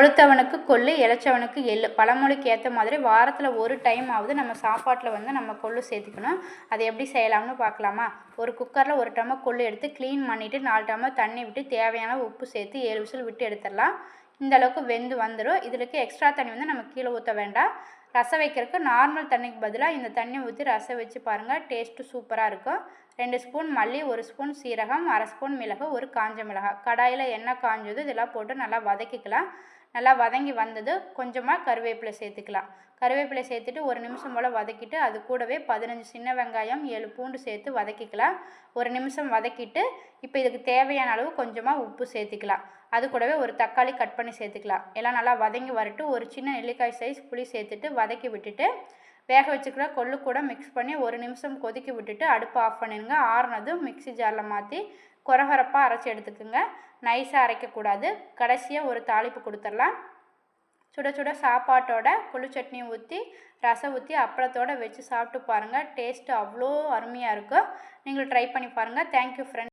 கொழுத்தவனுக்கு கொள்ளு, இளைச்சவனுக்கு எள்ளு. பழமொழிக்கு ஏற்ற மாதிரி வாரத்தில் ஒரு டைம் ஆகுது நம்ம சாப்பாட்டில் வந்து நம்ம கொள்ளு சேர்த்துக்கணும். அதை எப்படி செய்யலாம்னு பார்க்கலாமா? ஒரு குக்கரில் 1 டம்ளர் கொள்ளு எடுத்து க்ளீன் பண்ணிவிட்டு 4 டம்ளர் தண்ணி விட்டு தேவையான உப்பு சேர்த்து 7 விசில் விட்டு எடுத்துடலாம். இந்த அளவுக்கு வெந்து வந்துடும். இதுக்கு எக்ஸ்ட்ரா தண்ணி வந்து நம்ம கீழே ஊற்ற வேண்டாம். ரசம் வைக்கிறதுக்கு நார்மல் தண்ணிக்கு பதிலாக இந்த தண்ணி ஊற்றி ரசம் வச்சு பாருங்கள், டேஸ்ட்டு சூப்பராக இருக்கும். 2 ஸ்பூன் மல்லி, 1 ஸ்பூன் சீரகம், 1/2 ஸ்பூன் மிளகு, 1 காஞ்ச மிளகாய். கடாயில் எண்ணெய் காஞ்சது இதெல்லாம் போட்டு நல்லா வதக்கிக்கலாம். நல்லா வதங்கி வந்தது கொஞ்சமாக கருவேப்பிலை சேர்த்துக்கலாம். கருவேப்பிலை சேர்த்துட்டு 1 நிமிஷம் போல் வதக்கிட்டு அது கூடவே 15 சின்ன வெங்காயம், 7 பூண்டு சேர்த்து வதக்கிக்கலாம். 1 நிமிஷம் வதக்கிட்டு இப்போ இதுக்கு தேவையான அளவு கொஞ்சமாக உப்பு சேர்த்துக்கலாம். அது கூடவே ஒரு தக்காளி கட் பண்ணி சேர்த்துக்கலாம். எல்லாம் நல்லா வதங்கி வரட்டு. ஒரு சின்ன நெல்லிக்காய் சைஸ் புளி சேர்த்துட்டு வதக்கி விட்டுட்டு வேக வச்சுக்கிற கொள்ளு கூட மிக்ஸ் பண்ணி 1 நிமிஷம் கொதிக்க விட்டுட்டு அடுப்பு ஆஃப் பண்ணிடுங்க. ஆறுனதும் மிக்ஸி ஜாரில் மாற்றி கொரகொரப்பாக அரைச்சி எடுத்துக்குங்க. நைஸாக அரைக்கக்கூடாது. கடைசியாக ஒரு தாளிப்பு கொடுத்துடலாம். சுட சுட சாப்பாட்டோட கொள்ளு சட்னி ஊற்றி ரசம் ஊற்றி அப்பளத்தோடு வச்சு சாப்பிட்டு பாருங்கள். டேஸ்ட்டு அவ்வளோ அருமையாக இருக்கும். நீங்களும் ட்ரை பண்ணி பாருங்கள். Thank you friends.